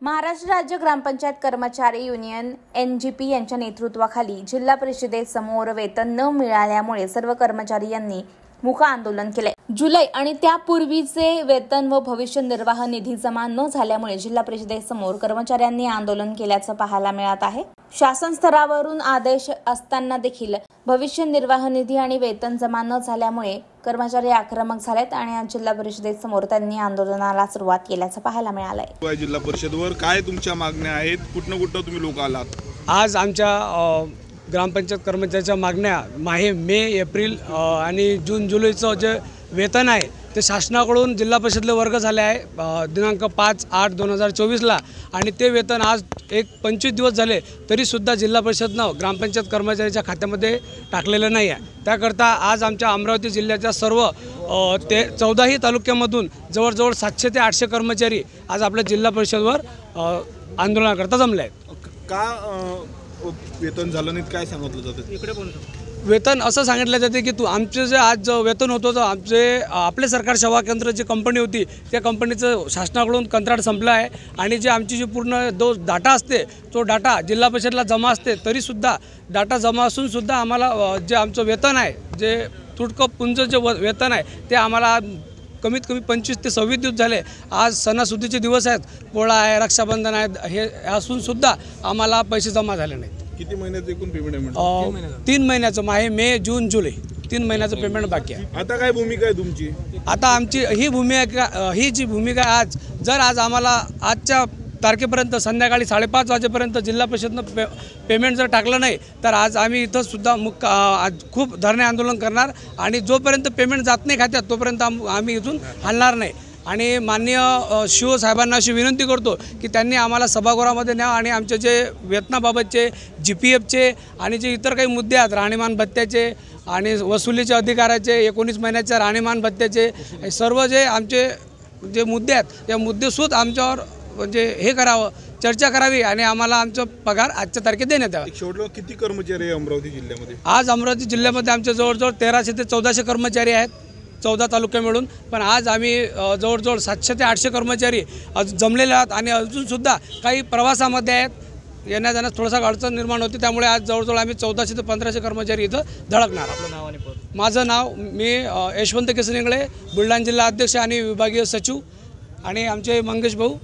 महाराष्ट्र राज्य ग्रामपंचायत कर्मचारी union NGP यांच्या नेतृत्वाखाली जिल्हा परिषदेसमोर वेतन न मिळाल्यामुळे सर्व कर्मचारी यांनी मूक आंदोलन केले। जुलै आणि त्यापूर्वीचे वेतन व भविष्य निर्वाह निधी जमा न झाल्यामुळे जिल्हा परिषदेसमोर कर्मचाऱ्यांनी आंदोलन केल्याचं पाहायला मिळत आहे। शासन स्तरावरून आदेश असताना देखील भविष्य निर्वाह निधी आणि वेतन जमा न झाल्यामुळे कर्मचारी आक्रमक झालेत आणि जिल्हा परिषदेसमोर त्यांनी आंदोलनाला सुरुवात केल्याचं पाहायला मिळालंय। जिल्हा परिषदेवर काय तुमच्या मागण्या आहेत? कुठं तुम्ही लोक आलात? आज आमच्या ग्रामपंचायत कर्मचाऱ्यांच्या मागण्या मे, एप्रिल आणि जून, जुलैचं जे वेतन आहे ते शासनाकडून जिल्हा परिषदेला वर्ग झाले आहे दिनांक 5/8/2024 आणि ते वेतन आज 25 दिवस झाले तरीसुद्धा जिल्हा परिषदनं ग्रामपंचायत कर्मचाऱ्यांच्या खात्यामध्ये टाकलेलं नाही आहे। त्याकरता आज आमच्या अमरावती जिल्ह्याच्या सर्व 14ही तालुक्यामधून जवळजवळ 700 ते 800 कर्मचारी आज आपल्या जिल्हा परिषदवर आंदोलनाकरता जमले आहेत। का वेतन झालं नाही काय सांगितलं जातं? इकडे वेतन असं सांगितलं जाते की आमचे जे आज वेतन होतं तर आपले सरकार सेवा केंद्र जी कंपनी होती त्या कंपनीचं शासनाकडून कंत्राट संपलं आहे आणि जे आमची जी पूर्ण डाटा असते तो डाटा जिल्हा परिषदेला जमा असते तरीसुद्धा डाटा जमा असूनसुद्धा आम्हाला जे आमचं वेतन आहे जे तुटकं पुंज जे वेतन आहे ते आम्हाला कमीत कमी 25 ते 26 दिवस झाले। आज सणासुदीचे दिवस आहेत, पोळा आहे, रक्षाबंधन आहे, हे असूनसुद्धा आम्हाला पैसे जमा झाले नाहीत। किती महिन्याचं एकूण पेमेंट आहे? 3 महिन्याचं मे, जून, जुलै 3 महिन्याचं पेमेंट बाकी आहे। आता काय भूमिका आहे तुमची? आता आमची ही जी भूमिका आज आम्हाला आजच्या तारखेपर्यंत संध्याकाळी 5:30 वाजेपर्यंत जिल्हा परिषदनं पेमेंट जर टाकलं नाही तर आज आम्ही इथं सुद्धा खूप धरणे आंदोलन करणार आणि जोपर्यंत पेमेंट जात नाही खात्यात तोपर्यंत आम्ही इथून हलणार नाही। आणि माननीय शिव साहेबांना अशी विनंती करतो की त्यांनी आम्हाला सभागृहामध्ये न्यावं आणि आमचे जे वेतनाबाबतचे GPFचे आणि जे इतर काही मुद्दे आहेत राहणीमान भत्त्याचे आणि वसुलीच्या अधिकाराचे 19 महिन्याच्या राहणीमान भत्त्याचे सर्व जे आमचे जे मुद्दे आहेत त्या मुद्देसूद आमच्यावर म्हणजे हे करावं, चर्चा करावी आणि आम्हाला आमचा पगार आजच्या तारखेत देण्यात यावा। शेवटला किती कर्मचारी आहे अमरावती जिल्ह्यामध्ये? आज अमरावती जिल्ह्यामध्ये आमचे जवळजवळ 1300 ते 1400 कर्मचारी आहेत 14 तालुक्या मिळून, पण आज आम्ही जवळजवळ 700 ते 800 कर्मचारी जमलेले आहात आणि अजूनसुद्धा काही प्रवासामध्ये आहेत, येण्या जाण्यास थोडासा अडचण निर्माण होते, त्यामुळे आज जवळजवळ आम्ही 1400 ते 1500 कर्मचारी इथं धडकणार। आपलं नाव आणि पद? माझं नाव मी यशवंत केसरी इंगळे, बुलढाणा जिल्हा अध्यक्ष आणि विभागीय सचिव आणि आमचे मंगेश भाऊ